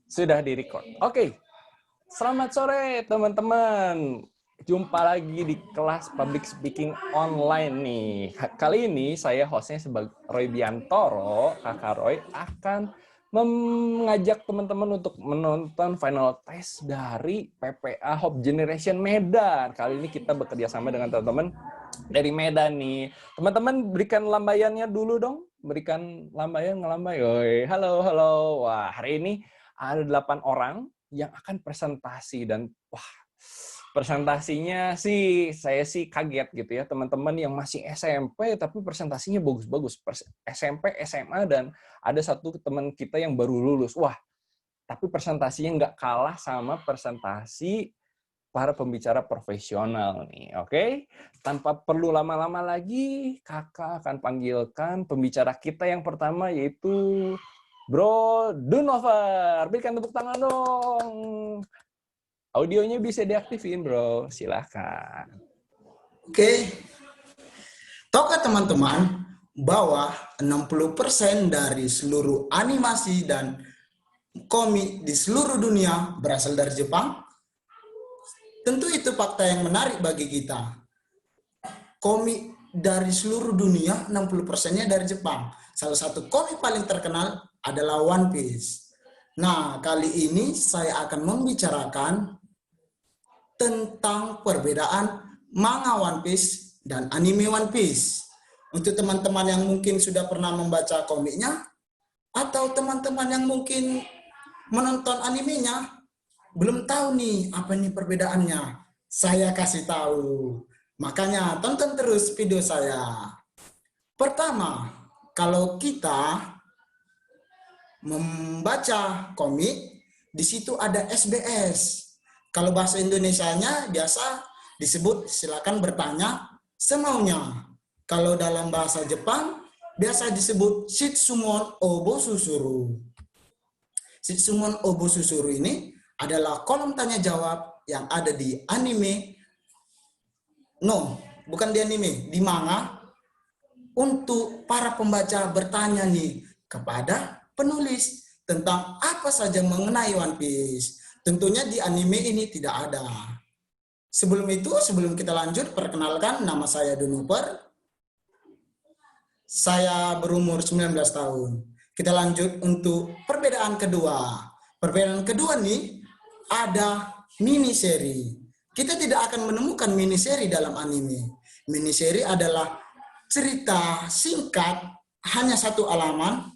Sudah di-record. Oke. Selamat sore teman-teman. Jumpa lagi di kelas Public Speaking Online nih. Kali ini saya hostnya sebagai Roy Biantoro, Kakak Roy, akan mengajak teman-teman untuk menonton final test dari PPA Hope Generation Medan. Kali ini kita bekerja sama dengan teman-teman dari Medan nih. Teman-teman berikan lambaiannya dulu dong. Berikan lambaian, ngelambai. Oi, halo, halo. Wah, hari ini ada 8 orang yang akan presentasi dan wah, presentasinya sih saya sih kaget gitu ya, teman-teman yang masih SMP tapi presentasinya bagus-bagus, SMP, SMA, dan ada satu teman kita yang baru lulus. Wah, tapi presentasinya nggak kalah sama presentasi para pembicara profesional nih, oke? Tanpa perlu lama-lama lagi, kakak akan panggilkan pembicara kita yang pertama, yaitu Bro Dunover. Berikan tepuk tangan dong. Audionya bisa diaktifin, bro. Silahkan. Oke. Tahukah teman-teman bahwa 60% dari seluruh animasi dan komik di seluruh dunia berasal dari Jepang? Tentu itu fakta yang menarik bagi kita. Komik dari seluruh dunia 60%-nya dari Jepang. Salah satu komik paling terkenal adalah One Piece. Nah, kali ini saya akan membicarakan tentang perbedaan manga One Piece dan anime One Piece. Untuk teman-teman yang mungkin sudah pernah membaca komiknya, atau teman-teman yang mungkin menonton animenya, belum tahu nih apa nih perbedaannya. Saya kasih tahu. Makanya tonton terus video saya. Pertama, kalau kita membaca komik, di situ ada SBS. Kalau bahasa Indonesianya biasa disebut silakan bertanya semaunya. Kalau dalam bahasa Jepang biasa disebut Shitsumon Obo Susuru. Shitsumon Obo Susuru ini adalah kolom tanya jawab yang ada di anime. No, bukan di anime, di manga. Untuk para pembaca bertanya nih kepada penulis tentang apa saja mengenai One Piece. Tentunya di anime ini tidak ada. Sebelum itu, sebelum kita lanjut, perkenalkan nama saya Dunover. Saya berumur 19 tahun. Kita lanjut untuk perbedaan kedua. Perbedaan kedua nih, ada mini-seri. Kita tidak akan menemukan mini-seri dalam anime. Mini-seri adalah cerita singkat, hanya satu halaman,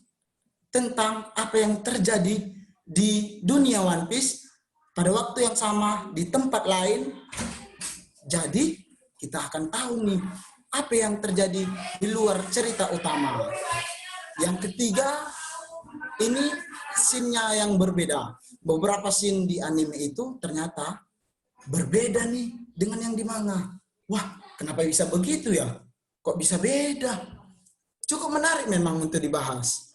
tentang apa yang terjadi di dunia One Piece pada waktu yang sama di tempat lain. Jadi kita akan tahu nih apa yang terjadi di luar cerita utama. Yang ketiga, ini scene-nya yang berbeda. Beberapa scene di anime itu ternyata berbeda nih dengan yang di manga. Wah, kenapa bisa begitu ya? Kok bisa beda? Cukup menarik memang untuk dibahas.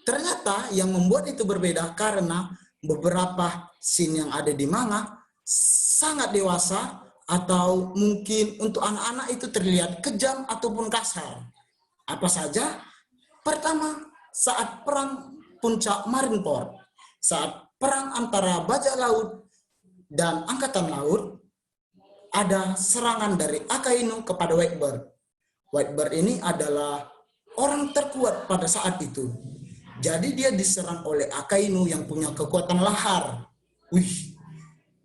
Ternyata yang membuat itu berbeda karena beberapa scene yang ada di manga sangat dewasa atau mungkin untuk anak-anak itu terlihat kejam ataupun kasar. Apa saja? Pertama, saat perang puncak Marineford, saat perang antara bajak laut dan angkatan laut, ada serangan dari Akainu kepada Whitebird. Whitebird ini adalah orang terkuat pada saat itu. Jadi dia diserang oleh Akainu yang punya kekuatan lahar. Wih,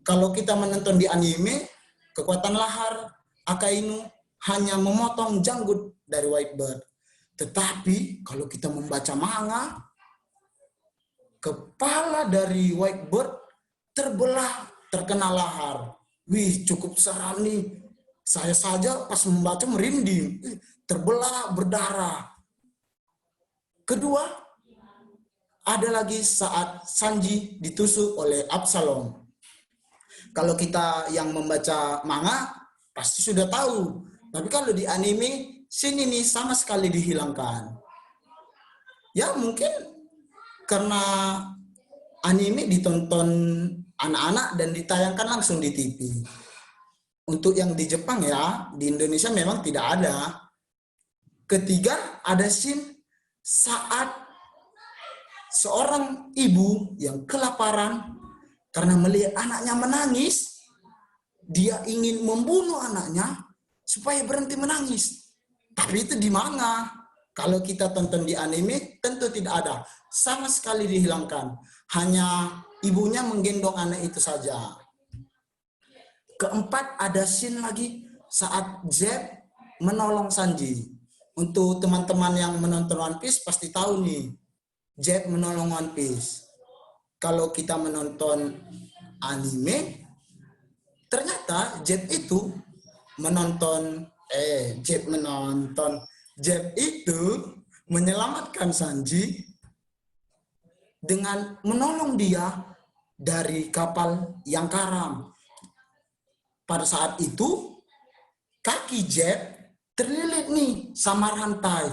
kalau kita menonton di anime, kekuatan lahar Akainu hanya memotong janggut dari Whitebird. Tetapi kalau kita membaca manga, kepala dari Whitebird terbelah, terkena lahar. Wih, cukup seram nih. Saya saja pas membaca merinding, terbelah, berdarah. Kedua, ada lagi saat Sanji ditusuk oleh Absalom. Kalau kita yang membaca manga, pasti sudah tahu. Tapi kalau di anime, scene ini sama sekali dihilangkan. Ya mungkin karena anime ditonton anak-anak dan ditayangkan langsung di TV. Untuk yang di Jepang ya, di Indonesia memang tidak ada. Ketiga, ada scene saat seorang ibu yang kelaparan karena melihat anaknya menangis, dia ingin membunuh anaknya supaya berhenti menangis. Tapi itu di mana? Kalau kita tonton di anime, tentu tidak ada. Sama sekali dihilangkan. Hanya ibunya menggendong anak itu saja. Keempat, ada scene lagi saat Zed menolong Sanji. Untuk teman-teman yang menonton One Piece pasti tahu nih, Zed menolong One Piece. Kalau kita menonton anime, ternyata Zed itu menyelamatkan Sanji dengan menolong dia dari kapal yang karam. Pada saat itu, kaki Zed terlilit nih sama rantai.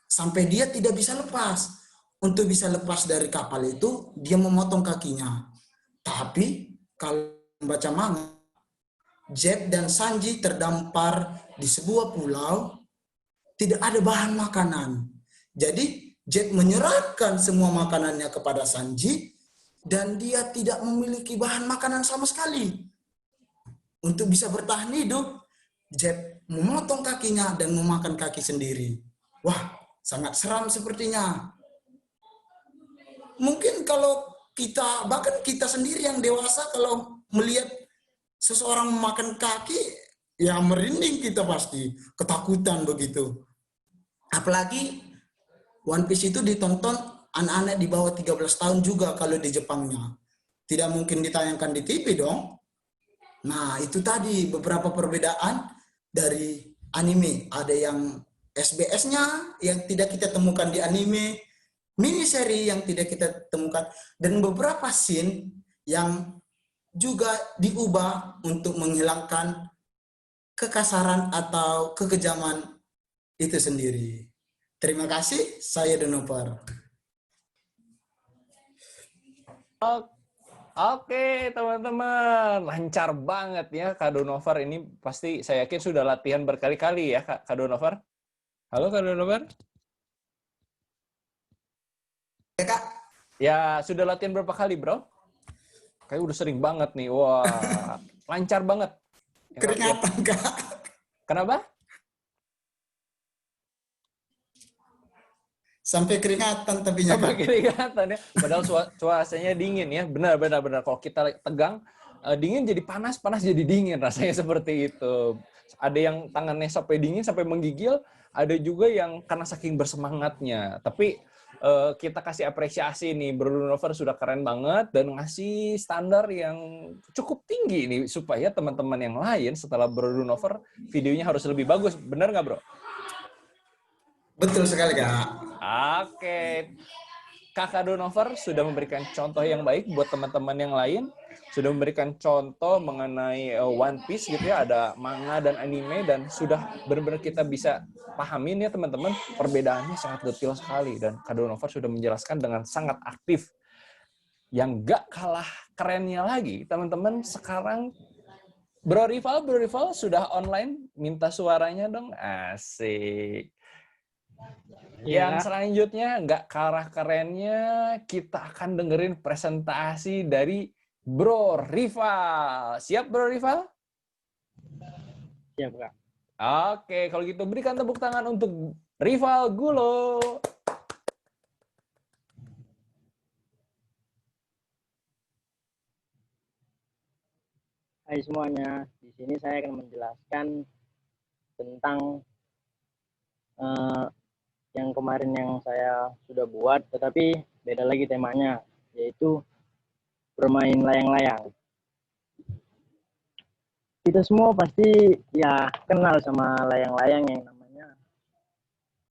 Sampai dia tidak bisa lepas. Untuk bisa lepas dari kapal itu, dia memotong kakinya. Tapi, kalau membaca manga, Zed dan Sanji terdampar di sebuah pulau, tidak ada bahan makanan. Jadi, Zed menyerahkan semua makanannya kepada Sanji, dan dia tidak memiliki bahan makanan sama sekali. Untuk bisa bertahan hidup, Zed memotong kakinya dan memakan kaki sendiri. Wah, sangat seram sepertinya. Mungkin kalau kita, bahkan kita sendiri yang dewasa, kalau melihat seseorang memakan kaki, ya merinding kita pasti, ketakutan begitu. Apalagi One Piece itu ditonton anak-anak di bawah 13 tahun juga kalau di Jepangnya. Tidak mungkin ditayangkan di TV dong. Nah, itu tadi beberapa perbedaan dari anime. Ada yang SBS-nya yang tidak kita temukan di anime, mini seri yang tidak kita temukan, dan beberapa scene yang juga diubah untuk menghilangkan kekasaran atau kekejaman itu sendiri. Terima kasih, saya Donoper. Oke, teman-teman. Lancar banget ya Kak Donover. Ini pasti saya yakin sudah latihan berkali-kali ya Kak Donover. Halo Kak Donover. Ya, Kak. Ya, sudah latihan berapa kali, Bro? Kayak udah sering banget nih. Wah, lancar banget. Keringatan, Kak. Kenapa? Sampai keringatan tapi Sampai Kak. keringatan ya. Padahal cuacanya dingin ya. Benar. Kalau kita tegang, dingin jadi panas, panas jadi dingin. Rasanya seperti itu. Ada yang tangannya sampai dingin, sampai menggigil. Ada juga yang karena saking bersemangatnya. Tapi kita kasih apresiasi nih. Bro Nover sudah keren banget dan ngasih standar yang cukup tinggi nih. Supaya teman-teman yang lain setelah Bro Nover, videonya harus lebih bagus. Benar nggak, Bro? Betul sekali, Kak. Oke. Kakak Donover sudah memberikan contoh yang baik buat teman-teman yang lain, sudah memberikan contoh mengenai One Piece gitu ya, ada manga dan anime, dan sudah benar-benar kita bisa pahamin ya teman-teman, perbedaannya sangat detail sekali, dan Kak Donover sudah menjelaskan dengan sangat aktif. Yang gak kalah kerennya lagi, teman-teman, sekarang Bro Rival sudah online, minta suaranya dong, asik. Yang selanjutnya, nggak kalah kerennya, kita akan dengerin presentasi dari Bro Rival. Siap, Bro Rival? Siap, Kak. Oke, kalau gitu berikan tepuk tangan untuk Rival Gulo. Hai semuanya, di sini saya akan menjelaskan tentang yang kemarin yang saya sudah buat, tetapi beda lagi temanya, yaitu bermain layang-layang. Kita semua pasti ya kenal sama layang-layang yang namanya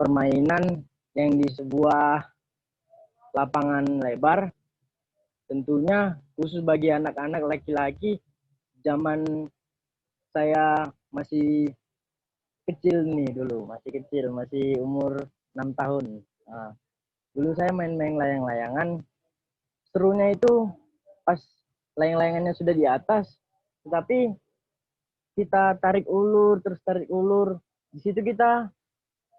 permainan yang di sebuah lapangan lebar. Tentunya khusus bagi anak-anak laki-laki, zaman saya masih kecil nih dulu, masih umur 6 tahun. Nah, dulu saya main-main layang-layangan. Serunya itu pas layang-layangannya sudah di atas, tetapi kita tarik ulur, terus tarik ulur. Di situ kita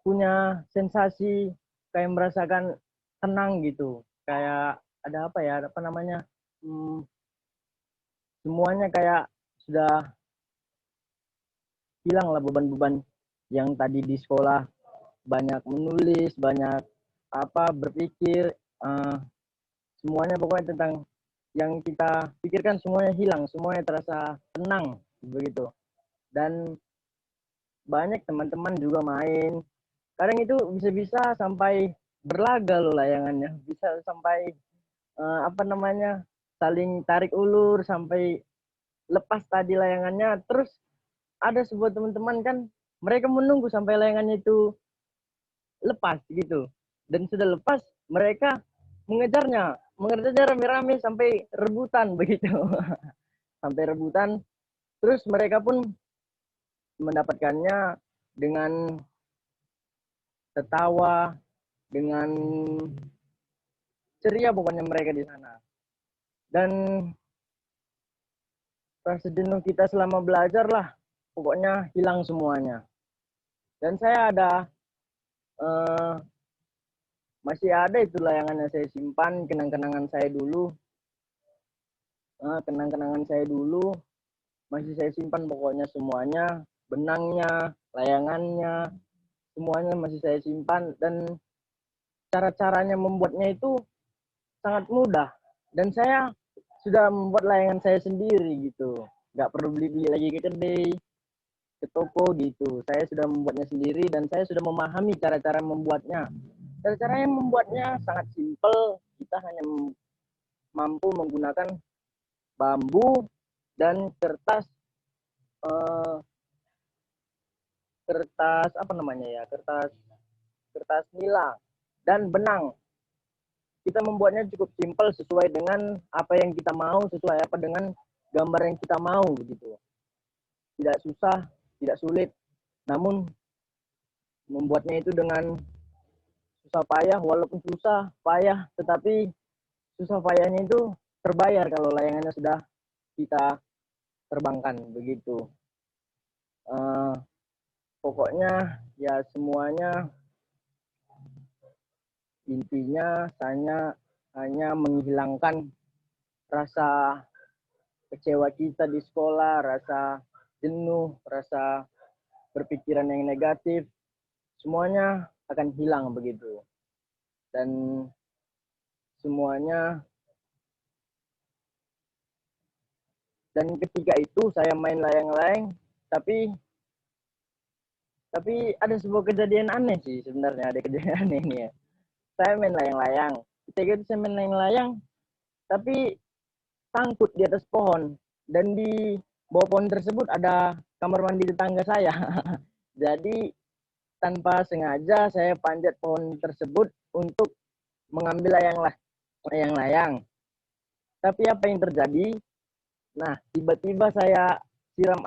punya sensasi kayak merasakan tenang gitu. Kayak ada apa ya, apa namanya, semuanya kayak sudah hilang lah beban-beban yang tadi di sekolah, banyak menulis, banyak apa berpikir, semuanya pokoknya tentang yang kita pikirkan semuanya hilang, semuanya terasa tenang begitu. Dan banyak teman-teman juga main. Kadang itu bisa-bisa sampai berlaga loh layangannya, bisa sampai apa namanya, saling tarik ulur sampai lepas tadi layangannya. Terus ada sebuah teman-teman kan, mereka menunggu sampai layangannya itu lepas gitu. Dan sudah lepas, mereka mengejarnya rame-rame sampai rebutan begitu. Sampai rebutan, terus mereka pun mendapatkannya dengan tertawa, dengan ceria pokoknya mereka di sana. Dan rasa jenuh kita selama belajar lah, pokoknya hilang semuanya. Dan saya eh, masih ada itu layangannya saya simpan, kenang-kenangan saya dulu, kenang-kenangan saya dulu masih saya simpan pokoknya semuanya, benangnya, layangannya, semuanya masih saya simpan. Dan cara-caranya membuatnya itu sangat mudah. Dan saya sudah membuat layangan saya sendiri gitu. Nggak perlu beli-beli lagi ke kedai, ke toko gitu. Saya sudah membuatnya sendiri dan saya sudah memahami cara-cara membuatnya. Cara-caranya membuatnya sangat simpel. Kita hanya mampu menggunakan bambu dan kertas, eh, kertas apa namanya ya, kertas kertas nila dan benang. Kita membuatnya cukup simpel sesuai dengan apa yang kita mau, sesuai apa dengan gambar yang kita mau begitu. Tidak susah, tidak sulit, namun membuatnya itu dengan susah payah, walaupun susah payah, tetapi susah payahnya itu terbayar kalau layangannya sudah kita terbangkan begitu. Uh, Pokoknya ya semuanya intinya saya hanya menghilangkan rasa kecewa kita di sekolah, rasa jenuh, rasa berpikiran yang negatif, semuanya akan hilang begitu. Dan semuanya, dan ketika itu saya main layang-layang, tapi ada sebuah kejadian aneh sih sebenarnya, ada kejadian aneh nih ya. Saya main layang-layang, ketika itu saya main layang-layang, tapi sangkut di atas pohon, dan di bawah pohon tersebut ada kamar mandi tetangga saya. Jadi tanpa sengaja saya panjat pohon tersebut untuk mengambil layang-layang. Tapi apa yang terjadi? Nah, tiba-tiba saya disiram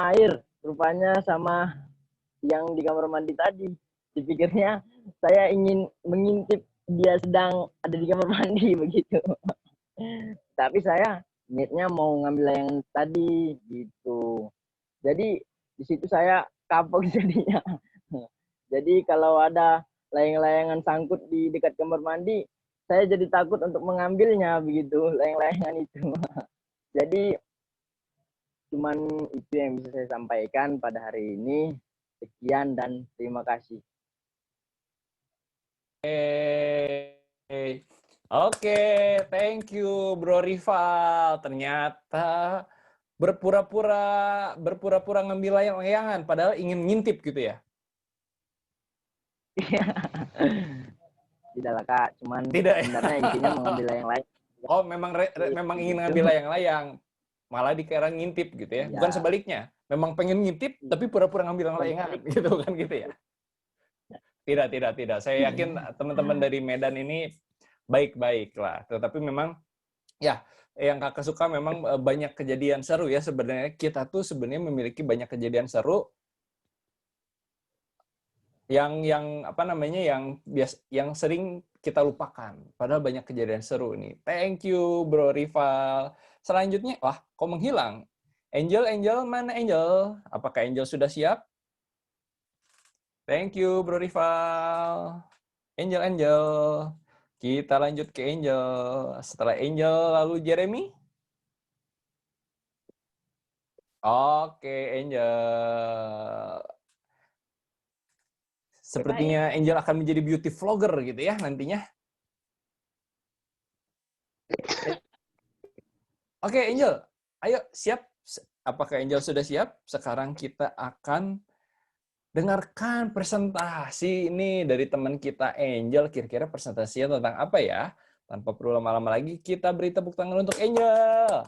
air, rupanya sama yang di kamar mandi tadi. Dipikirnya saya ingin mengintip dia sedang ada di kamar mandi begitu. Tapi saya niatnya mau ngambil yang tadi gitu. Jadi di situ saya kapok jadinya. Jadi kalau ada layang-layangan sangkut di dekat kamar mandi, saya jadi takut untuk mengambilnya begitu, layang-layangan itu. Jadi cuman itu yang bisa saya sampaikan pada hari ini. Sekian dan terima kasih. Oke, thank you Bro Rival. Ternyata berpura-pura ngambil layang-layangan padahal ingin ngintip gitu ya. Tidak lah Kak, cuman Tidak ya? sebenarnya intinya mengambil layang-layang. Oh, memang ingin ngambil layang-layang. Malah dikira ngintip gitu ya. Bukan sebaliknya. Memang pengen ngintip tapi pura-pura ngambil layangan gitu kan gitu ya. Tidak. Saya yakin teman-teman dari Medan ini baik-baik lah. Tetapi memang ya yang Kakak suka memang banyak kejadian seru ya sebenarnya. Kita tuh sebenarnya memiliki banyak kejadian seru yang apa namanya yang sering kita lupakan. Padahal banyak kejadian seru nih. Thank you Bro Rival. Selanjutnya, wah, kok menghilang? Angel, mana Angel? Apakah Angel sudah siap? Thank you Bro Rival. Angel, Angel. Kita lanjut ke Angel. Setelah Angel, lalu Jeremy. Oke, Angel. Sepertinya Angel akan menjadi beauty vlogger gitu ya nantinya. Oke, Angel. Ayo, siap. Apakah Angel sudah siap? Sekarang kita akan dengarkan presentasi ini dari teman kita Angel. Kira-kira presentasinya tentang apa ya? Tanpa perlu lama-lama lagi, kita beri tepuk tangan untuk Angel.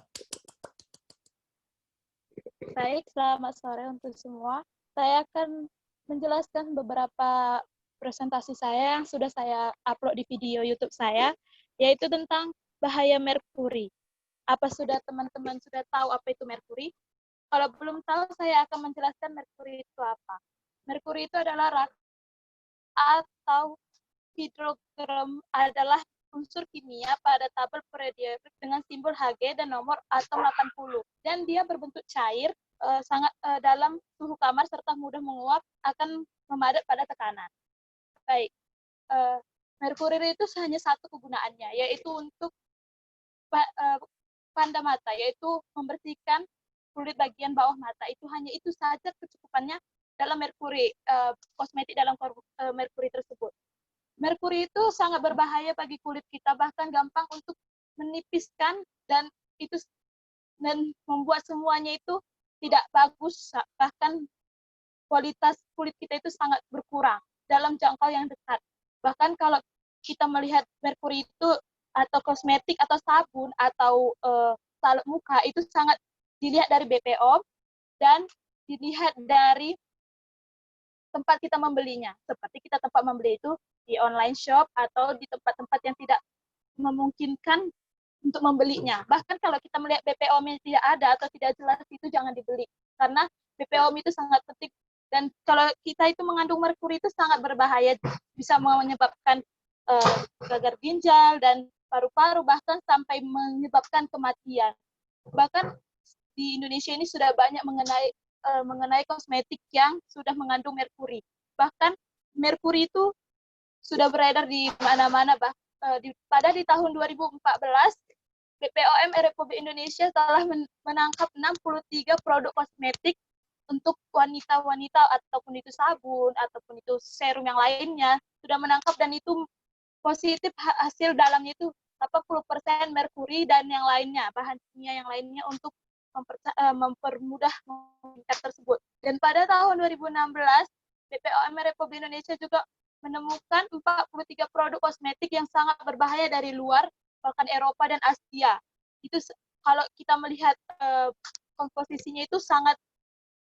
Baik, selamat sore untuk semua. Saya akan menjelaskan beberapa presentasi saya yang sudah saya upload di video YouTube saya, yaitu tentang bahaya merkuri. Apa sudah teman-teman sudah tahu apa itu merkuri? Kalau belum tahu, saya akan menjelaskan merkuri itu apa. Merkuri itu adalah atau hidrogram adalah unsur kimia pada tabel periodik dengan simbol Hg dan nomor atom 80. Dan dia berbentuk cair, sangat dalam suhu kamar serta mudah menguap, akan memadat pada tekanan. Baik, merkuri itu hanya satu kegunaannya, yaitu untuk panda mata, yaitu membersihkan kulit bagian bawah mata. Itu hanya itu saja kecukupannya dalam merkuri, kosmetik dalam merkuri tersebut. Merkuri itu sangat berbahaya bagi kulit kita, bahkan gampang untuk menipiskan dan membuat semuanya itu tidak bagus, bahkan kualitas kulit kita itu sangat berkurang dalam jangkau yang dekat. Bahkan kalau kita melihat merkuri itu atau kosmetik atau sabun atau salep muka itu sangat dilihat dari BPOM dan dilihat dari tempat kita membelinya. Seperti kita tempat membeli itu di online shop atau di tempat-tempat yang tidak memungkinkan untuk membelinya. Bahkan kalau kita melihat BPOM yang tidak ada atau tidak jelas, itu jangan dibeli. Karena BPOM itu sangat penting. Dan kalau kita itu mengandung merkuri itu sangat berbahaya. Bisa menyebabkan gagal ginjal dan paru-paru, bahkan sampai menyebabkan kematian. Bahkan di Indonesia ini sudah banyak mengenai kosmetik yang sudah mengandung merkuri. Bahkan merkuri itu sudah beredar di mana-mana. Pada di tahun 2014, BPOM Republik Indonesia telah menangkap 63 produk kosmetik untuk wanita-wanita, ataupun itu sabun, ataupun itu serum yang lainnya, sudah menangkap, dan itu positif hasil dalamnya itu 80% merkuri dan yang lainnya, bahan kimia yang lainnya untuk mempermudah mengikat tersebut. Dan pada tahun 2016, BPOM Republik Indonesia juga menemukan 43 produk kosmetik yang sangat berbahaya dari luar, bahkan Eropa dan Asia. Itu kalau kita melihat komposisinya itu sangat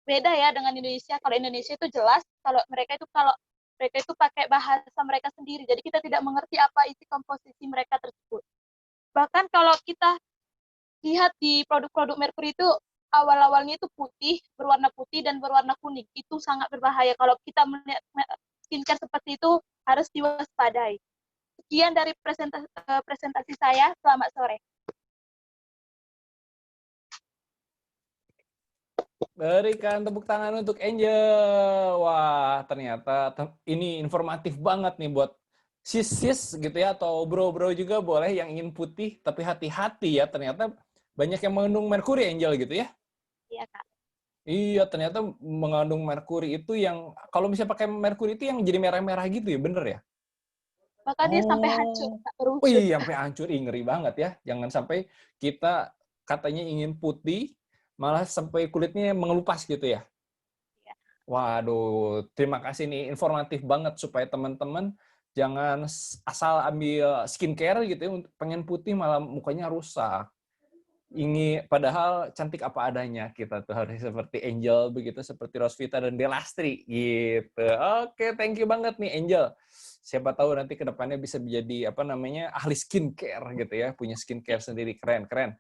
beda ya dengan Indonesia. Kalau Indonesia itu jelas, kalau mereka itu pakai bahasa mereka sendiri. Jadi kita tidak mengerti apa isi komposisi mereka tersebut. Bahkan kalau kita lihat di produk-produk merkuri itu awal-awalnya itu putih, berwarna putih dan berwarna kuning. Itu sangat berbahaya. Kalau kita melihat skincare seperti itu harus diwaspadai. Sekian dari presentasi saya. Selamat sore. Berikan tepuk tangan untuk Angel. Wah, ternyata ini informatif banget nih buat sis gitu ya, atau bro-bro juga boleh yang ingin putih, tapi hati-hati ya, ternyata banyak yang mengandung merkuri, Angel, gitu ya? Iya, Kak. Iya, ternyata mengandung merkuri itu yang, kalau misalnya pakai merkuri itu yang jadi merah-merah gitu ya, bener ya? Bahkan dia sampai hancur, tak berucut. Iya, sampai hancur, ngeri banget ya. Jangan sampai kita katanya ingin putih, malah sampai kulitnya mengelupas gitu ya. Ya. Waduh, terima kasih nih, informatif banget supaya teman-teman jangan asal ambil skincare gitu ya, pengen putih malah mukanya rusak. Padahal cantik apa adanya, kita tuh harus seperti Angel begitu, seperti Rosvita dan Delastri gitu. Oke, thank you banget nih Angel. Siapa tahu nanti ke depannya bisa menjadi ahli skincare gitu ya, punya skincare sendiri, keren.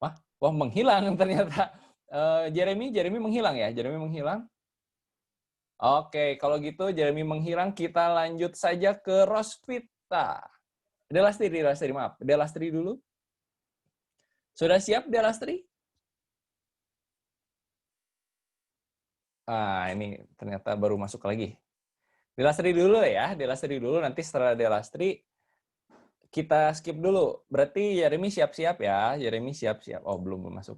Wah, menghilang ternyata. Jeremy menghilang ya? Jeremy menghilang? Oke, kalau gitu Jeremy menghilang, kita lanjut saja ke Rosvita. Delastri, maaf. Delastri dulu. Sudah siap, Delastri? Ini ternyata baru masuk lagi. Delastri dulu ya, Delastri dulu. Nanti setelah Delastri kita skip dulu. Berarti Yeremi siap-siap ya. Yeremi siap-siap. Oh, belum masuk.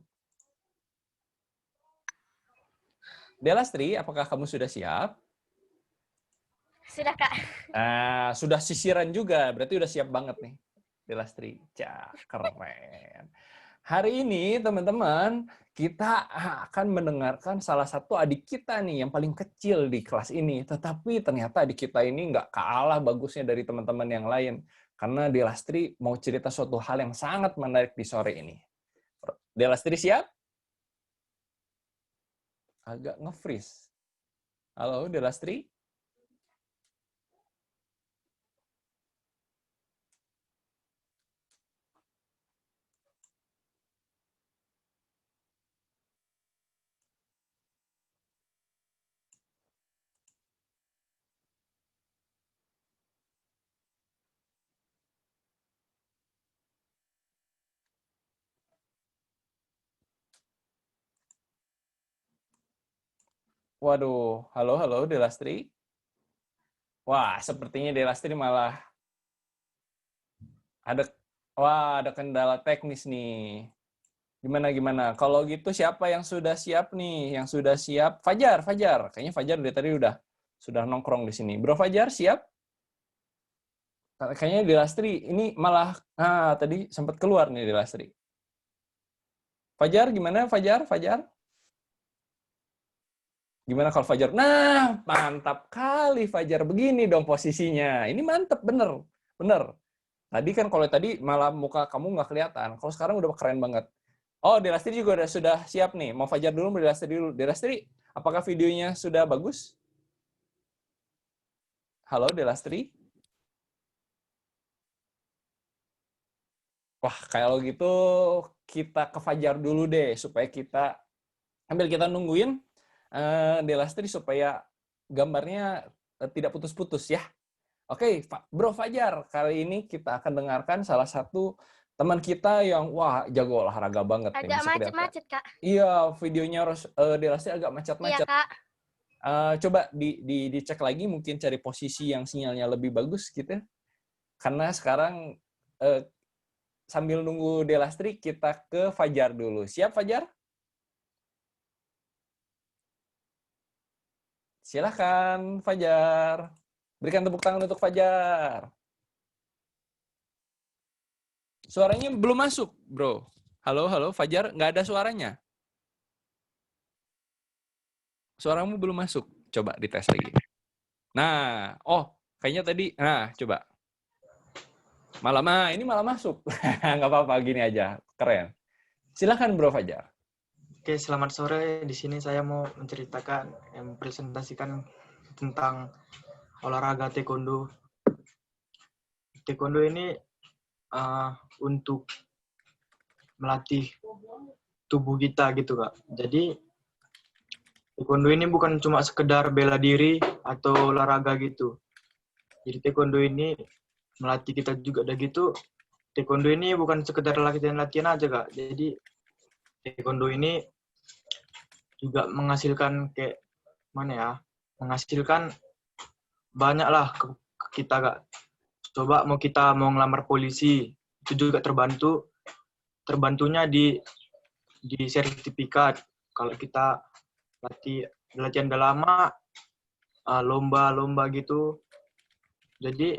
Delastri, apakah kamu sudah siap? Sudah, Kak. Nah, sudah sisiran juga. Berarti udah siap banget nih. Delastri. Cah, keren. Hari ini, teman-teman, kita akan mendengarkan salah satu adik kita nih yang paling kecil di kelas ini. Tetapi ternyata adik kita ini nggak kalah bagusnya dari teman-teman yang lain. Karena Delastri mau cerita suatu hal yang sangat menarik di sore ini. Delastri siap? Agak nge-freeze. Halo, Delastri? Waduh, halo Delastri. Wah, sepertinya Delastri malah ada kendala teknis nih. Gimana? Kalau gitu siapa yang sudah siap nih? Yang sudah siap? Fajar. Kayaknya Fajar dari tadi sudah nongkrong di sini. Bro Fajar siap? Kayaknya Delastri ini malah tadi sempat keluar nih Delastri. Fajar gimana Fajar? Gimana kalau Fajar? Nah, mantap kali Fajar. Begini dong posisinya. Ini mantap, bener. Tadi kan kalau tadi malah muka kamu nggak kelihatan. Kalau sekarang udah keren banget. Oh, Delastri juga sudah siap nih. Mau Fajar dulu, Delastri dulu. Delastri, apakah videonya sudah bagus? Halo, Delastri? Wah, kalau gitu kita ke Fajar dulu deh, supaya kita nungguin Delastri supaya gambarnya tidak putus-putus ya. Oke, Bro Fajar, kali ini kita akan dengarkan salah satu teman kita yang jago olahraga banget. Agak macet-macet, Kak. Iya, videonya Delastri agak macet-macet. Iya, Kak. Coba dicek lagi, mungkin cari posisi yang sinyalnya lebih bagus gitu. Karena sekarang sambil nunggu Delastri, kita ke Fajar dulu. Siap, Fajar? Silahkan, Fajar. Berikan tepuk tangan untuk Fajar. Suaranya belum masuk, bro. Halo, Fajar. Nggak ada suaranya. Suaramu belum masuk. Coba dites lagi. Nah, kayaknya tadi. Nah, coba. Ini malah masuk. Nggak apa-apa, gini aja. Keren. Silahkan, Bro Fajar. Oke, selamat sore. Di sini saya mau mempresentasikan tentang olahraga taekwondo. Taekwondo ini untuk melatih tubuh kita gitu, Kak. Jadi taekwondo ini bukan cuma sekedar bela diri atau olahraga gitu. Jadi taekwondo ini melatih kita juga. Udah gitu, taekwondo ini bukan sekedar latihan-latihan aja, Kak. Jadi taekwondo ini juga menghasilkan menghasilkan banyak lah ke kita, Kak. Coba kita mau ngelamar polisi, itu juga terbantunya di sertifikat. Kalau kita latihan udah lama, lomba gitu. Jadi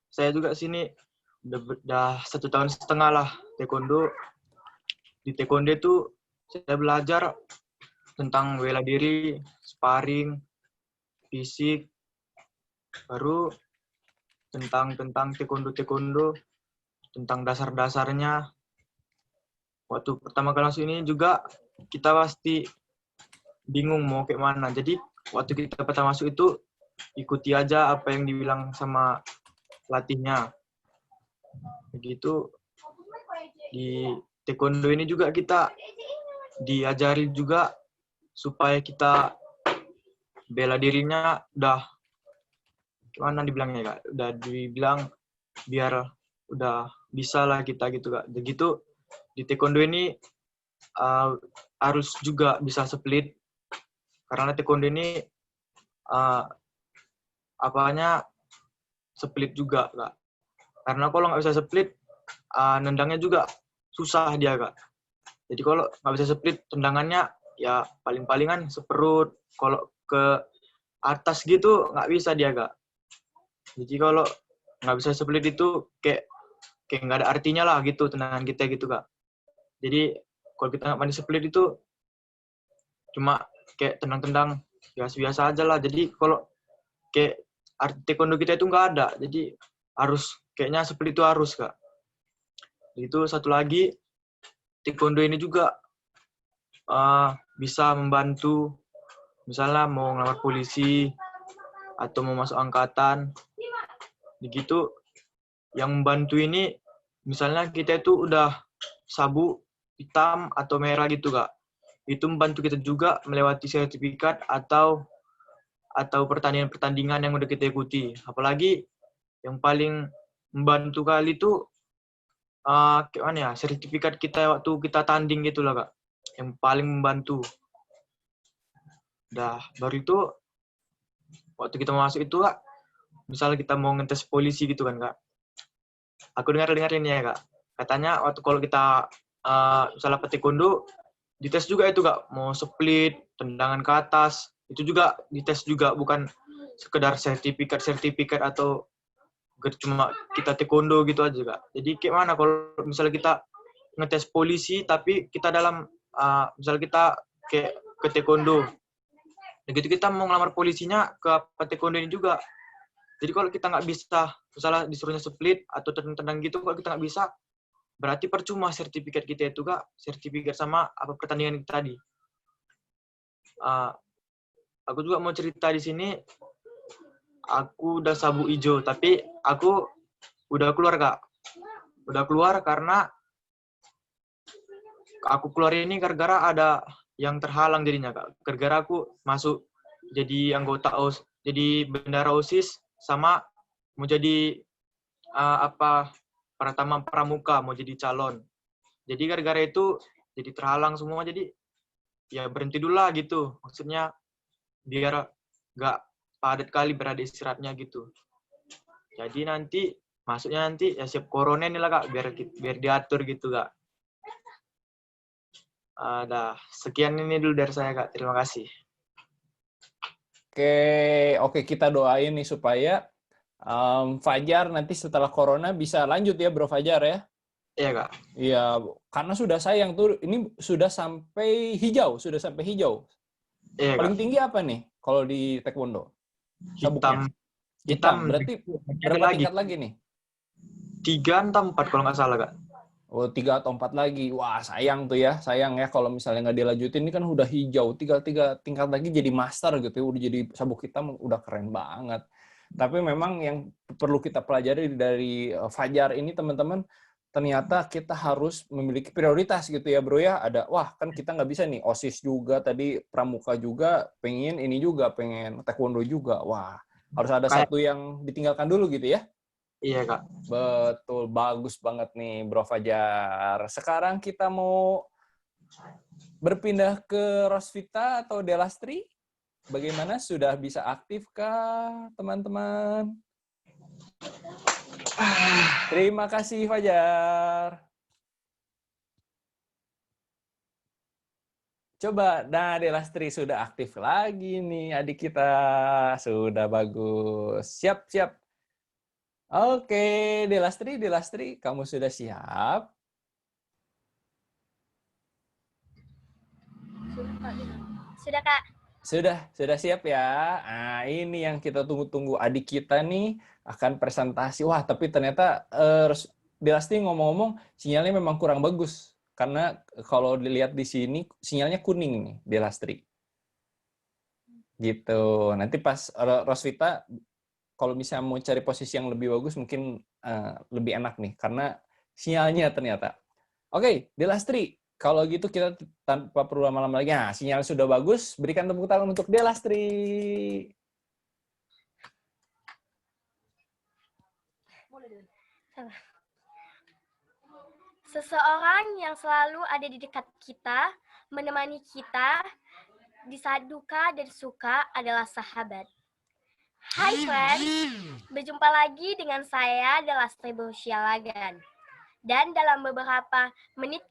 saya juga sini udah 1,5 tahun lah taekwondo. Di taekwondo itu saya belajar tentang bela diri, sparring, fisik, baru tentang taekwondo, tentang dasar-dasarnya. Waktu pertama kali masuk ini juga kita pasti bingung mau kayak mana. Jadi waktu kita pertama masuk itu ikuti aja apa yang dibilang sama latihnya. Begitu di taekwondo ini juga kita diajari juga supaya kita bela dirinya udah gimana dibilangnya, Kak? Udah dibilang biar udah bisa lah kita gitu, Kak. Begitu di taekwondo ini harus juga bisa split, karena taekwondo ini uh, apanya split juga, Kak. Karena kalau nggak bisa split, nendangnya juga susah dia, Kak. Jadi kalau nggak bisa split, tendangannya ya paling-palingan seperut. Kalau ke atas gitu nggak bisa dia, Kak. Jadi kalau nggak bisa split itu kayak nggak ada artinya lah gitu tendangan kita gitu, Kak. Jadi kalau kita nggak pandai split itu cuma kayak tendang-tendang biasa-biasa aja lah. Jadi kalau kayak arti taekwondo kita itu nggak ada. Jadi harus kayaknya split itu harus, Kak. Itu satu lagi, taekwondo ini juga bisa membantu misalnya mau ngelamar polisi atau mau masuk angkatan. Begitu yang membantu ini misalnya kita itu udah sabuk hitam atau merah gitu, Kak. Itu membantu kita juga melewati sertifikat atau pertandingan-pertandingan yang udah kita ikuti. Apalagi yang paling membantu kali itu sertifikat kita waktu kita tanding gitu lah, Kak. Yang paling membantu. Dah, baru itu waktu kita mau masuk itu, Kak, misalnya kita mau ngetes polisi gitu kan, Kak. Aku dengar ini ya, Kak. Katanya waktu kalau kita misalnya taekwondo, dites juga itu, Kak. Mau split, tendangan ke atas, itu juga dites juga, bukan sekedar sertifikat atau cuma kita taekwondo gitu aja, Kak. Jadi kayak mana kalau misalnya kita ngetes polisi tapi kita dalam misalnya kita kayak ke taekwondo. Begitu kita mau ngelamar polisinya ke taekwondo ini juga. Jadi kalau kita nggak bisa, misalnya disuruhnya split atau tendang gitu, kalau kita nggak bisa, berarti percuma sertifikat kita itu, Kak. Sertifikat sama apa pertandingan kita tadi. Aku juga mau cerita di sini. Aku udah sabuk hijau, tapi aku udah keluar, Kak. Udah keluar karena aku keluar ini gara-gara ada yang terhalang jadinya, Kak. Gara-gara aku masuk jadi anggota jadi bendara OSIS sama mau jadi Pratama Pramuka, mau jadi calon. Jadi gara-gara itu jadi terhalang semua, jadi ya berhenti dulu lah gitu. Maksudnya biar nggak padat kali berada istirahatnya gitu. Jadi masuknya nanti ya siap corona nih lah, Kak, biar diatur gitu, Kak. Sekian ini dulu dari saya, Kak. Terima kasih. Oke, kita doain nih supaya Fajar nanti setelah corona bisa lanjut ya, Bro Fajar ya. Iya, Kak. Iya, karena sudah sayang tuh, ini sudah sampai hijau. Iya, Paling Kak. tinggi apa nih kalau di taekwondo? Sabuknya. Hitam. Berarti berapa tingkat lagi nih? 3 atau 4 kalau nggak salah, Kak. Oh, 3 atau 4 lagi. Wah, sayang tuh ya. Sayang ya kalau misalnya nggak dilanjutin. Ini kan udah hijau. 3 tingkat lagi jadi master gitu ya. Udah jadi sabuk hitam, udah keren banget. Tapi memang yang perlu kita pelajari dari Fajar ini, teman-teman, ternyata kita harus memiliki prioritas gitu ya, Bro ya. Kan kita nggak bisa nih. OSIS juga, tadi Pramuka juga, pengen ini juga, pengen taekwondo juga. Wah, harus ada satu yang ditinggalkan dulu gitu ya. Iya, Kak. Betul, bagus banget nih Bro Fajar. Sekarang kita mau berpindah ke Rosvita atau Delastri. Bagaimana, sudah bisa aktifkah teman-teman? Terima kasih Fajar. Coba, Delastri sudah aktif lagi nih adik kita. Sudah bagus. Siap. Oke, Delastri, kamu sudah siap? Sudah, Kak. Sudah siap ya? Nah, ini yang kita tunggu-tunggu. Adik kita nih akan presentasi. Wah, tapi ternyata Delastri ngomong-ngomong, sinyalnya memang kurang bagus. Karena kalau dilihat di sini, sinyalnya kuning nih, Delastri. Gitu. Nanti pas Rosvita, kalau misalnya mau cari posisi yang lebih bagus, mungkin lebih enak nih, karena sinyalnya ternyata. Oke, Delastri, kalau gitu kita tanpa perlu lama-lama lagi. Nah, sinyal sudah bagus, berikan tepuk tangan untuk Delastri. Seseorang yang selalu ada di dekat kita, menemani kita di saat duka dan suka adalah sahabat. Hai friends, berjumpa lagi dengan saya Delastre Bosialagan. Dan dalam beberapa menit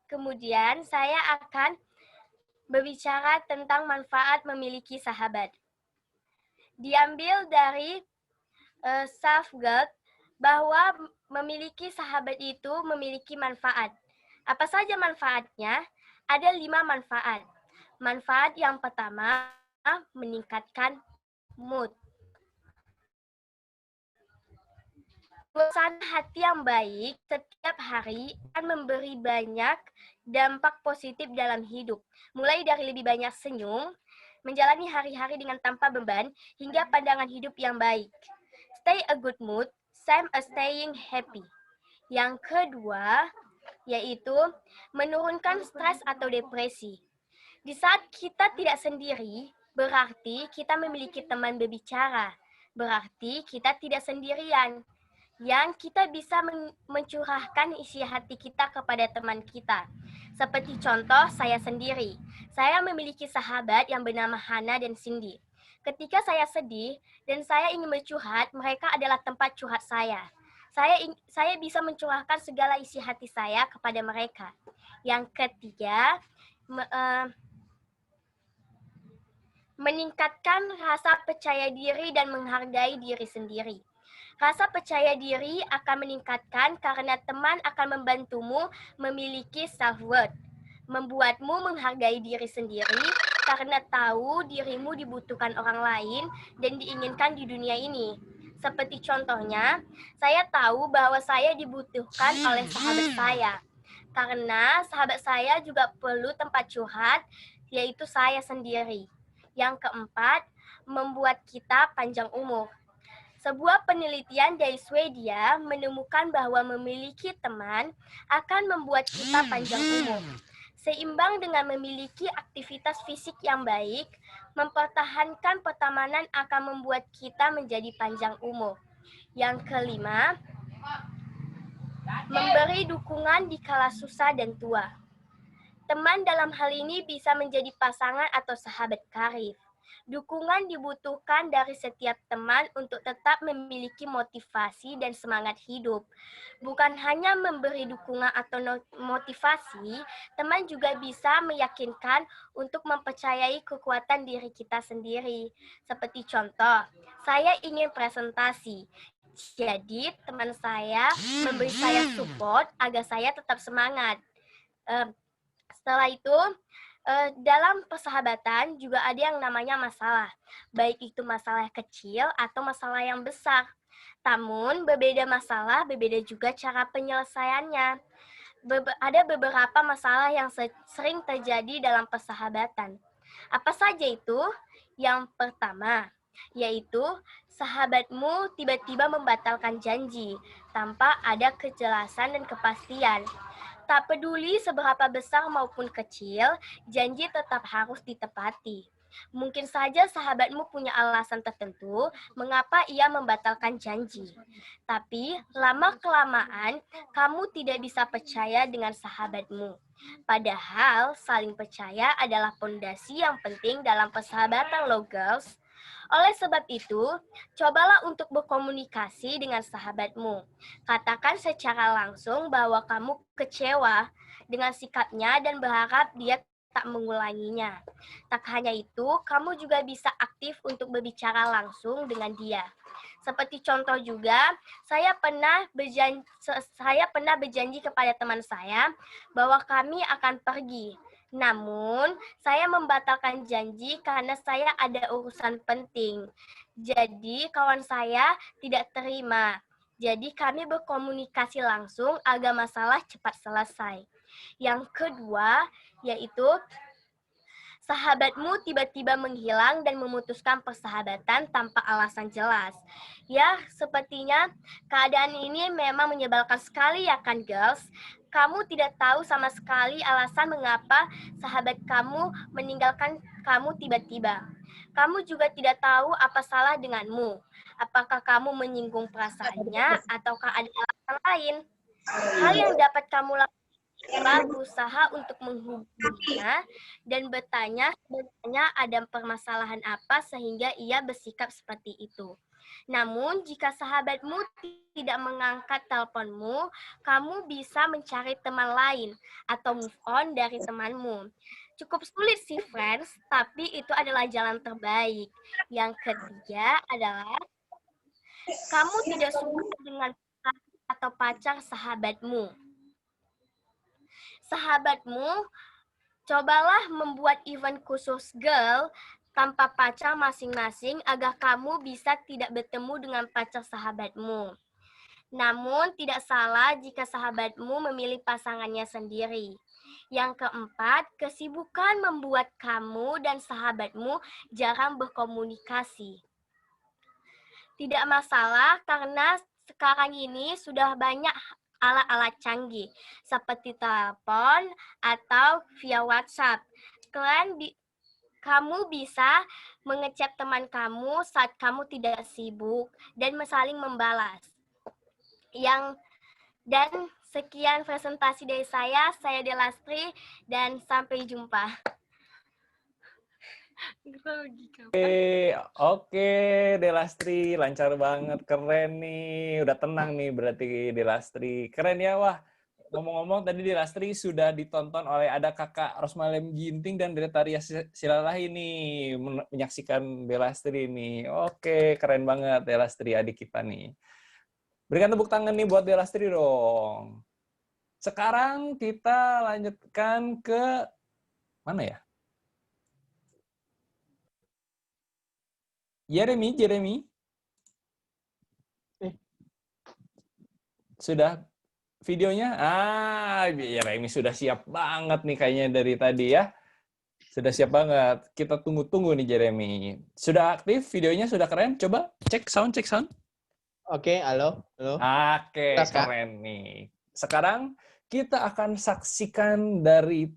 kemudian saya akan berbicara tentang manfaat memiliki sahabat. Diambil dari self-guide bahwa memiliki sahabat itu memiliki manfaat. Apa saja manfaatnya? Ada 5 manfaat. Manfaat yang pertama, meningkatkan mood. Suasana hati yang baik setiap hari akan memberi banyak dampak positif dalam hidup. Mulai dari lebih banyak senyum, menjalani hari-hari dengan tanpa beban, hingga pandangan hidup yang baik. Stay a good mood, same as staying happy. Yang kedua, yaitu menurunkan stres atau depresi. Di saat kita tidak sendiri, berarti kita memiliki teman berbicara. Berarti kita tidak sendirian. Yang kita bisa mencurahkan isi hati kita kepada teman kita. Seperti contoh saya sendiri. Saya memiliki sahabat yang bernama Hana dan Cindy. Ketika saya sedih dan saya ingin bercurhat, mereka adalah tempat curhat saya. Saya bisa mencurahkan segala isi hati saya kepada mereka. Yang ketiga, meningkatkan rasa percaya diri dan menghargai diri sendiri. Rasa percaya diri akan meningkatkan karena teman akan membantumu memiliki self-worth, membuatmu menghargai diri sendiri karena tahu dirimu dibutuhkan orang lain dan diinginkan di dunia ini. Seperti contohnya, saya tahu bahwa saya dibutuhkan oleh sahabat saya, karena sahabat saya juga perlu tempat curhat, yaitu saya sendiri. Yang keempat, membuat kita panjang umur. Sebuah penelitian dari Swedia menemukan bahwa memiliki teman akan membuat kita panjang umur. Seimbang dengan memiliki aktivitas fisik yang baik, mempertahankan pertemanan akan membuat kita menjadi panjang umur. Yang kelima, memberi dukungan di kala susah dan tua. Teman dalam hal ini bisa menjadi pasangan atau sahabat karib. Dukungan dibutuhkan dari setiap teman untuk tetap memiliki motivasi dan semangat hidup. Bukan hanya memberi dukungan atau motivasi, teman juga bisa meyakinkan untuk mempercayai kekuatan diri kita sendiri. Seperti contoh, saya ingin presentasi. Jadi teman saya memberi saya support agar saya tetap semangat. Setelah itu, dalam persahabatan juga ada yang namanya masalah, baik itu masalah kecil atau masalah yang besar. Namun berbeda masalah, berbeda juga cara penyelesaiannya. Ada beberapa masalah yang sering terjadi dalam persahabatan. Apa saja itu? Yang pertama, yaitu sahabatmu tiba-tiba membatalkan janji tanpa ada kejelasan dan kepastian. Tak peduli seberapa besar maupun kecil, janji tetap harus ditepati. Mungkin saja sahabatmu punya alasan tertentu mengapa ia membatalkan janji. Tapi lama-kelamaan kamu tidak bisa percaya dengan sahabatmu. Padahal saling percaya adalah fondasi yang penting dalam persahabatan loh girls. Oleh sebab itu, cobalah untuk berkomunikasi dengan sahabatmu. Katakan secara langsung bahwa kamu kecewa dengan sikapnya dan berharap dia tak mengulanginya. Tak hanya itu, kamu juga bisa aktif untuk berbicara langsung dengan dia. Seperti contoh juga, saya pernah berjanji kepada teman saya bahwa kami akan pergi. Namun, saya membatalkan janji karena saya ada urusan penting. Jadi, kawan saya tidak terima. Jadi, kami berkomunikasi langsung agar masalah cepat selesai. Yang kedua, yaitu sahabatmu tiba-tiba menghilang dan memutuskan persahabatan tanpa alasan jelas. Ya, sepertinya keadaan ini memang menyebalkan sekali ya kan, girls? Kamu tidak tahu sama sekali alasan mengapa sahabat kamu meninggalkan kamu tiba-tiba. Kamu juga tidak tahu apa salah denganmu. Apakah kamu menyinggung perasaannya ataukah ada alasan lain? Hal yang dapat kamu lakukan Segera berusaha untuk menghubunginya dan bertanya sebenarnya ada permasalahan apa sehingga ia bersikap seperti itu. Namun, jika sahabatmu tidak mengangkat teleponmu, kamu bisa mencari teman lain atau move on dari temanmu. Cukup sulit sih, friends, tapi itu adalah jalan terbaik. Yang ketiga adalah kamu tidak suka dengan atau pacar sahabatmu. Sahabatmu, cobalah membuat event khusus girl tanpa pacar masing-masing agar kamu bisa tidak bertemu dengan pacar sahabatmu. Namun, tidak salah jika sahabatmu memilih pasangannya sendiri. Yang keempat, kesibukan membuat kamu dan sahabatmu jarang berkomunikasi. Tidak masalah karena sekarang ini sudah banyak alat-alat canggih seperti telepon atau via WhatsApp. Kamu bisa mengechat teman kamu saat kamu tidak sibuk dan saling membalas. Dan sekian presentasi dari saya Delastri, dan sampai jumpa. Oke, Delastri, lancar banget, keren nih. Udah tenang nih berarti Delastri. Keren ya, wah. Ngomong-ngomong tadi Delastri sudah ditonton oleh ada Kakak Rosmalem Ginting dan Deltaria Silalahi nih menyaksikan Delastri nih. Oke, keren banget Delastri adik kita nih. Berikan tepuk tangan nih buat Delastri dong. Sekarang kita lanjutkan ke mana ya? Jeremy. Sudah videonya? Jeremy sudah siap banget nih kayaknya dari tadi ya. Sudah siap banget. Kita tunggu-tunggu nih Jeremy. Sudah aktif videonya, sudah keren. Coba cek sound. Oke, halo. Oke, keren nih. Sekarang kita akan saksikan dari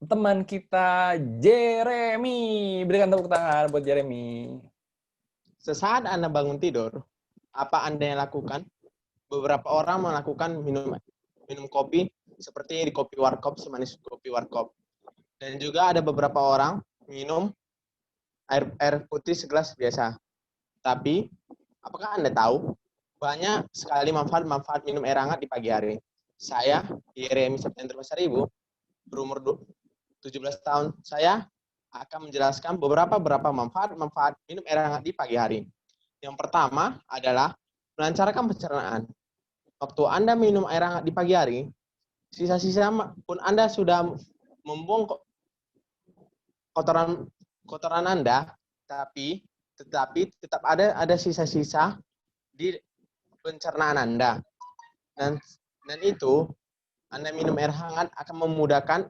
teman kita Jeremy. Berikan tepuk tangan buat Jeremy. Sesaat Anda bangun tidur, apa Anda yang lakukan? Beberapa orang melakukan minum kopi seperti di kopi warkop, semanis kopi warkop. Dan juga ada beberapa orang minum air putih segelas biasa. Tapi, apakah Anda tahu banyak sekali manfaat minum air hangat di pagi hari? Saya, Jeremy Septian Pasaribu, berumur 17 tahun, saya akan menjelaskan beberapa manfaat minum air hangat di pagi hari. Yang pertama adalah melancarkan pencernaan. Waktu Anda minum air hangat di pagi hari, sisa-sisa pun Anda sudah membuang kotoran Anda, tetapi tetap ada sisa-sisa di pencernaan Anda. Dan itu Anda minum air hangat akan memudahkan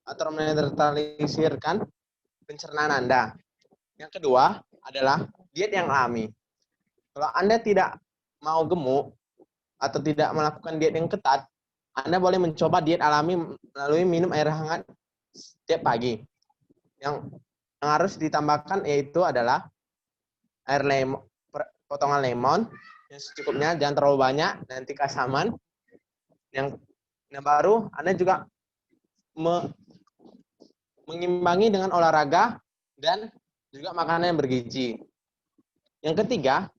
atau menetralisirkan pencernaan Anda. Yang kedua adalah diet yang alami. Kalau Anda tidak mau gemuk atau tidak melakukan diet yang ketat, Anda boleh mencoba diet alami melalui minum air hangat setiap pagi. Yang harus ditambahkan yaitu adalah air lemon, potongan lemon yang secukupnya, jangan terlalu banyak, nanti keasaman. Yang baru, Anda juga mengimbangi dengan olahraga dan juga makanan yang bergizi. Yang ketiga,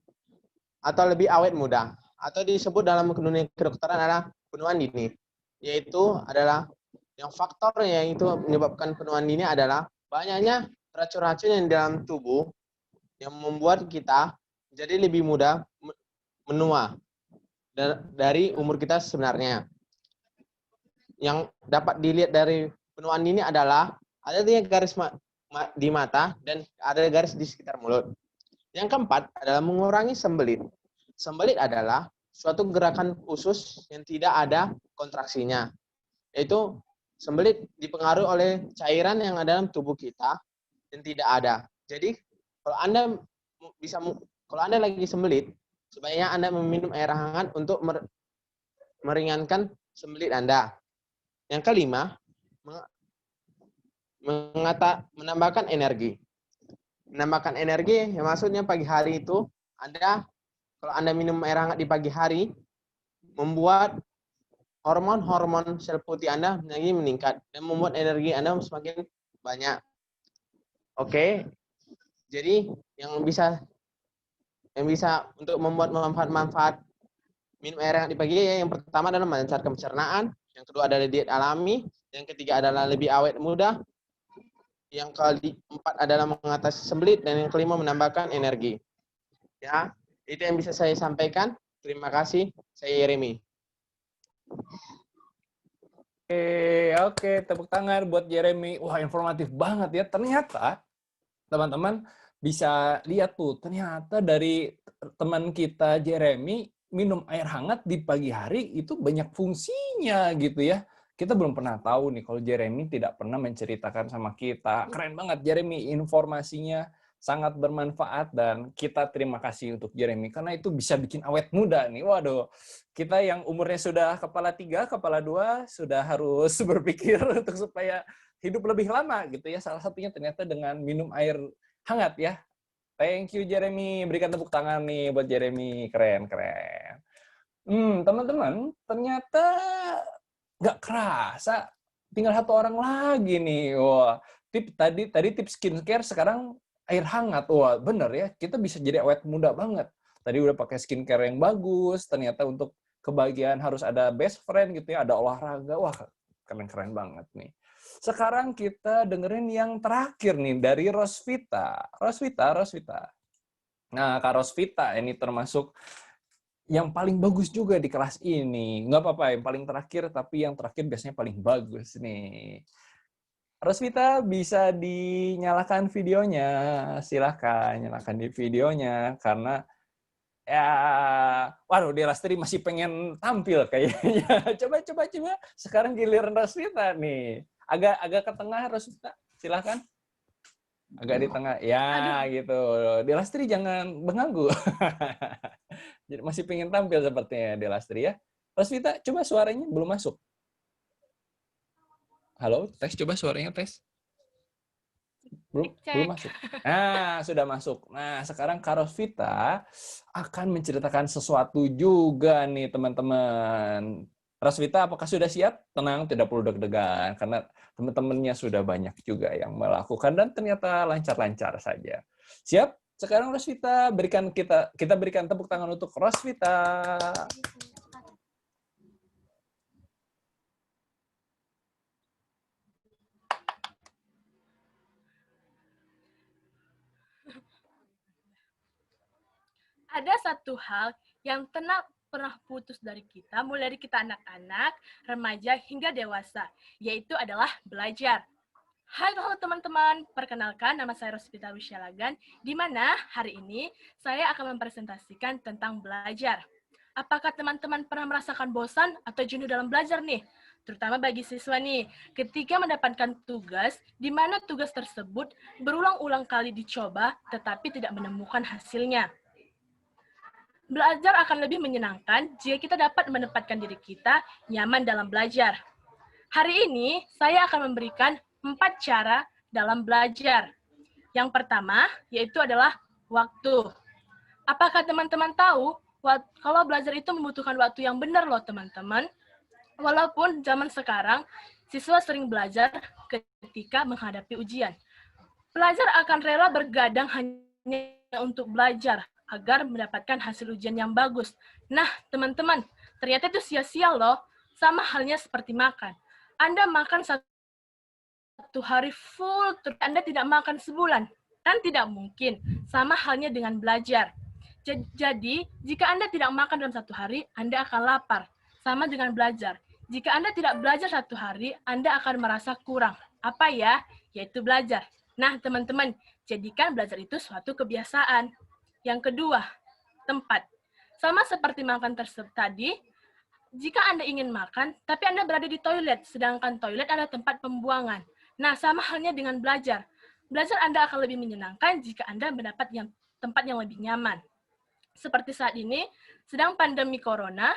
atau lebih awet muda, atau disebut dalam dunia kedokteran adalah penuaan dini, yaitu adalah yang faktor yang itu menyebabkan penuaan dini adalah banyaknya racun-racun yang dalam tubuh yang membuat kita jadi lebih mudah menua dari umur kita sebenarnya. Yang dapat dilihat dari penuaan dini adalah ada garis di mata dan ada garis di sekitar mulut. Yang keempat adalah mengurangi sembelit. Sembelit adalah suatu gerakan khusus yang tidak ada kontraksinya. Yaitu sembelit dipengaruhi oleh cairan yang ada dalam tubuh kita yang tidak ada. Jadi kalau Anda lagi sembelit, sebaiknya Anda meminum air hangat untuk meringankan sembelit Anda. Yang kelima, menambahkan energi. Menambahkan energi, yang maksudnya pagi hari itu, kalau Anda minum air hangat di pagi hari, membuat hormon-hormon sel putih Anda meningkat dan membuat energi Anda semakin banyak. Oke. Jadi yang bisa untuk membuat manfaat minum air hangat di pagi ya, yang pertama adalah melancarkan pencernaan, yang kedua adalah diet alami, yang ketiga adalah lebih awet muda, yang keempat adalah mengatasi sembelit, dan yang kelima menambahkan energi. Ya, itu yang bisa saya sampaikan. Terima kasih. Saya Yeremi. Oke, tepuk tangan buat Jeremy. Wah, informatif banget ya. Ternyata teman-teman bisa lihat tuh, ternyata dari teman kita Jeremy minum air hangat di pagi hari itu banyak fungsinya gitu ya. Kita belum pernah tahu nih kalau Jeremy tidak pernah menceritakan sama kita. Keren banget Jeremy, informasinya sangat bermanfaat dan kita terima kasih untuk Jeremy karena itu bisa bikin awet muda nih. Waduh, kita yang umurnya sudah kepala 3, kepala 2 sudah harus berpikir untuk supaya hidup lebih lama gitu ya. Salah satunya ternyata dengan minum air hangat ya. Thank you Jeremy, berikan tepuk tangan nih buat Jeremy, keren. Teman-teman, ternyata nggak kerasa tinggal 1 orang lagi nih. Wah, tadi tips skincare, sekarang air hangat. Wah, bener ya, kita bisa jadi awet muda banget. Tadi udah pakai skincare yang bagus, ternyata untuk kebahagiaan harus ada best friend gitu ya, ada olahraga. Wah, keren banget nih. Sekarang kita dengerin yang terakhir nih dari Rosvita. Rosvita. Nah, Kak Rosvita ini termasuk yang paling bagus juga di kelas ini. Nggak apa-apa, yang paling terakhir, tapi yang terakhir biasanya paling bagus nih. Rosvita bisa dinyalakan videonya. Silahkan nyalakan di videonya, karena ya, waduh, di Rastri masih pengen tampil kayaknya. Coba. Sekarang giliran Rosvita nih. Agak ke tengah, Rosvita. Silahkan. Agak di tengah. Ya, gitu. Di Rastri jangan mengganggu. Jadi masih pengen tampil sepertinya di Rastri ya. Rosvita, coba suaranya belum masuk. Halo, tes, coba suaranya tes. Belum masuk. Nah, sudah masuk. Nah, sekarang Kak Rosvita akan menceritakan sesuatu juga nih, teman-teman. Rosvita, apakah sudah siap? Tenang, tidak perlu deg-degan, karena teman-temannya sudah banyak juga yang melakukan dan ternyata lancar-lancar saja. Siap? Sekarang Rosvita, kita berikan tepuk tangan untuk Rosvita. Ada satu hal yang pernah putus dari kita, mulai dari kita anak-anak, remaja, hingga dewasa, yaitu adalah belajar. Halo teman-teman, perkenalkan nama saya Rosvita Wisyalagan, di mana hari ini saya akan mempresentasikan tentang belajar. Apakah teman-teman pernah merasakan bosan atau jenuh dalam belajar nih? Terutama bagi siswa nih, ketika mendapatkan tugas, di mana tugas tersebut berulang-ulang kali dicoba, tetapi tidak menemukan hasilnya. Belajar akan lebih menyenangkan jika kita dapat menempatkan diri kita nyaman dalam belajar. Hari ini, saya akan memberikan 4 cara dalam belajar. Yang pertama, yaitu adalah waktu. Apakah teman-teman tahu, kalau belajar itu membutuhkan waktu yang benar loh teman-teman. Walaupun zaman sekarang, siswa sering belajar ketika menghadapi ujian. Pelajar akan rela bergadang hanya untuk belajar, agar mendapatkan hasil ujian yang bagus. Nah, teman-teman, ternyata itu sia-sia loh. Sama halnya seperti makan. Anda makan 1 hari full, Anda tidak makan sebulan. Kan tidak mungkin. Sama halnya dengan belajar. Jadi, jika Anda tidak makan dalam 1 hari, Anda akan lapar. Sama dengan belajar. Jika Anda tidak belajar 1 hari, Anda akan merasa kurang. Apa ya? Yaitu belajar. Nah, teman-teman, jadikan belajar itu suatu kebiasaan. Yang kedua, tempat. Sama seperti makan tersebut tadi, jika Anda ingin makan, tapi Anda berada di toilet, sedangkan toilet adalah tempat pembuangan. Nah, sama halnya dengan belajar. Belajar Anda akan lebih menyenangkan jika Anda mendapat tempat yang lebih nyaman. Seperti saat ini, sedang pandemi corona,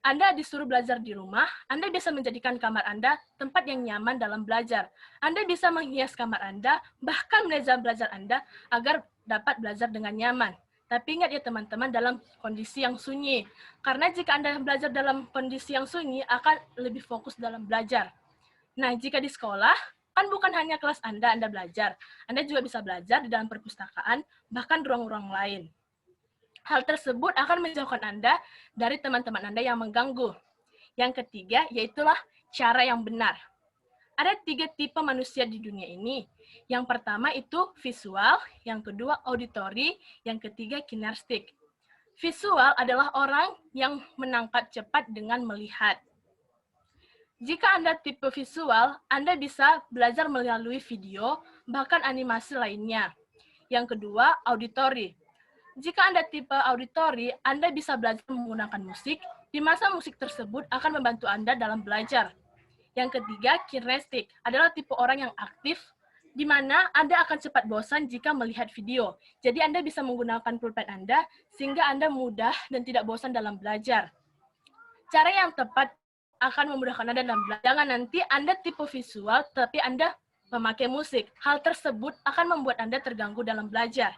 Anda disuruh belajar di rumah, Anda bisa menjadikan kamar Anda tempat yang nyaman dalam belajar. Anda bisa menghias kamar Anda, bahkan meja belajar Anda, agar dapat belajar dengan nyaman. Tapi ingat ya teman-teman, dalam kondisi yang sunyi. Karena jika Anda belajar dalam kondisi yang sunyi, akan lebih fokus dalam belajar. Nah, jika di sekolah, kan bukan hanya kelas Anda belajar. Anda juga bisa belajar di dalam perpustakaan, bahkan ruang-ruang lain. Hal tersebut akan menjauhkan Anda dari teman-teman Anda yang mengganggu. Yang ketiga, yaitulah cara yang benar. Ada 3 tipe manusia di dunia ini. Yang pertama itu visual, yang kedua auditory, yang ketiga kinestetik. Visual adalah orang yang menangkap cepat dengan melihat. Jika Anda tipe visual, Anda bisa belajar melalui video, bahkan animasi lainnya. Yang kedua, auditory. Jika Anda tipe auditory, Anda bisa belajar menggunakan musik, di masa musik tersebut akan membantu Anda dalam belajar. Yang ketiga, kinestetik adalah tipe orang yang aktif, di mana Anda akan cepat bosan jika melihat video. Jadi Anda bisa menggunakan pulpen Anda, sehingga Anda mudah dan tidak bosan dalam belajar. Cara yang tepat akan memudahkan Anda dalam belajar. Jangan nanti Anda tipe visual, tapi Anda memakai musik. Hal tersebut akan membuat Anda terganggu dalam belajar.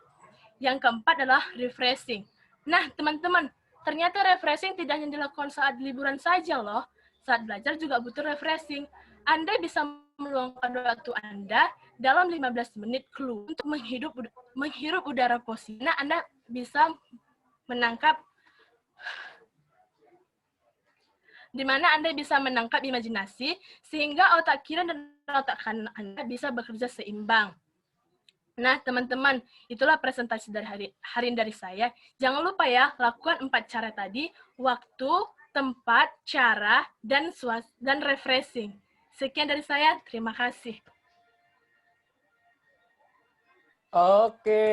Yang keempat adalah refreshing. Nah, teman-teman, ternyata refreshing tidak hanya dilakukan saat liburan saja loh. Saat belajar juga butuh refreshing. Anda bisa meluangkan waktu Anda dalam 15 menit keluar untuk menghirup udara positif. Nah, Anda bisa menangkap di mana Anda bisa menangkap imajinasi sehingga otak kiri dan otak kanan Anda bisa bekerja seimbang. Nah, teman-teman, itulah presentasi dari hari ini dari saya. Jangan lupa ya, lakukan 4 cara tadi, waktu, tempat, cara, dan refreshing. Sekian dari saya, terima kasih. Oke,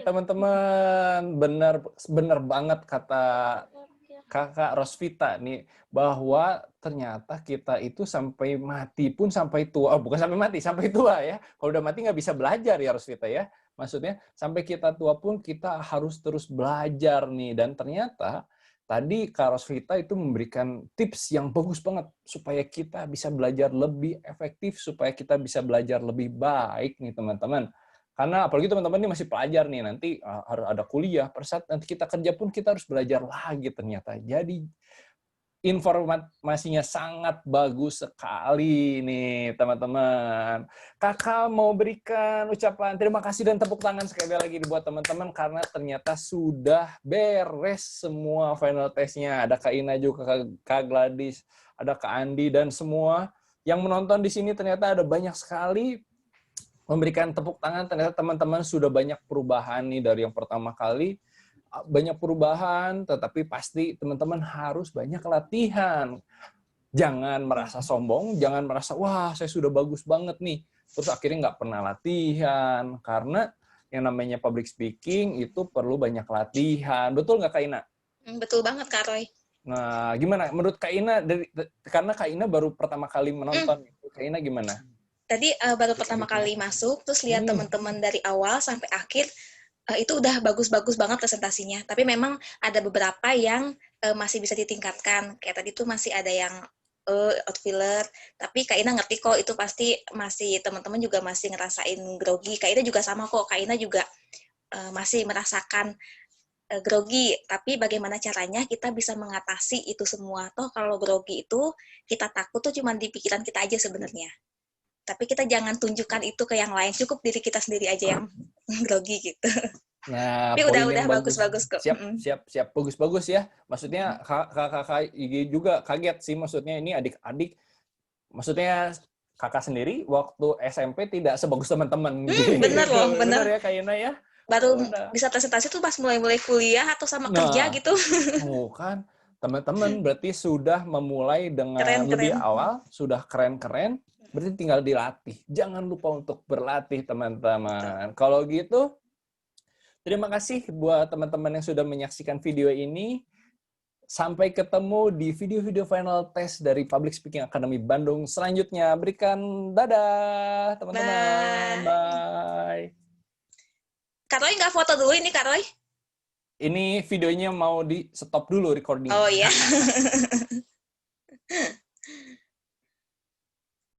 teman-teman, benar banget kata Kakak Rosvita nih, bahwa ternyata kita itu sampai mati pun sampai tua, bukan sampai mati, sampai tua ya. Kalau udah mati nggak bisa belajar ya Rosvita ya. Maksudnya sampai kita tua pun kita harus terus belajar nih. Dan ternyata tadi Kak Rosvita itu memberikan tips yang bagus banget supaya kita bisa belajar lebih efektif, supaya kita bisa belajar lebih baik nih teman-teman. Karena apalagi teman-teman ini masih pelajar nih, nanti harus ada kuliah, per saat nanti kita kerja pun kita harus belajar lagi ternyata. Jadi informasinya sangat bagus sekali nih teman-teman. Kakak mau berikan ucapan terima kasih dan tepuk tangan sekali lagi buat teman-teman karena ternyata sudah beres semua final testnya. Ada Kak Ina juga, Kak Gladys, ada Kak Andi, dan semua yang menonton di sini ternyata ada banyak sekali memberikan tepuk tangan. Ternyata teman-teman sudah banyak perubahan nih dari yang pertama kali. Banyak perubahan, tetapi pasti teman-teman harus banyak latihan. Jangan merasa sombong, jangan merasa, wah saya sudah bagus banget nih, terus akhirnya nggak pernah latihan. Karena yang namanya public speaking itu perlu banyak latihan. Betul nggak Kak Ina? Betul banget Kak Roy. Nah, gimana menurut Kak Ina, karena Kak Ina baru pertama kali menonton, Kak Ina gimana? Tadi baru pertama kali masuk, terus lihat teman-teman dari awal sampai akhir, itu udah bagus-bagus banget presentasinya. Tapi memang ada beberapa yang masih bisa ditingkatkan. Kayak tadi tuh masih ada yang outfiller. Tapi Kak Ina ngerti kok, itu pasti masih teman-teman juga masih ngerasain grogi. Kak Ina juga sama kok, Kak Ina juga masih merasakan grogi. Tapi bagaimana caranya kita bisa mengatasi itu semua. Toh kalau grogi itu, kita takut tuh cuma di pikiran kita aja sebenarnya. Tapi kita jangan tunjukkan itu ke yang lain, cukup diri kita sendiri aja yang grogi gitu. Nah, tapi udah bagus-bagus kok. Siap, bagus-bagus ya. Maksudnya kakak juga kaget sih, maksudnya ini adik-adik, maksudnya kakak sendiri waktu SMP tidak sebagus teman-teman. Bener loh, bener ya Kak Ina ya. Baru bisa presentasi tuh pas mulai kuliah atau sama kerja gitu. Kan, teman-teman berarti sudah memulai dengan lebih awal, sudah keren-keren. Berarti tinggal dilatih. Jangan lupa untuk berlatih, teman-teman. Kalau gitu, terima kasih buat teman-teman yang sudah menyaksikan video ini. Sampai ketemu di video-video final test dari Public Speaking Academy Bandung selanjutnya. Berikan dadah, teman-teman. Bye. Kak Roy nggak foto dulu ini, Kak Roy? Ini videonya mau di stop dulu recording. Oh iya.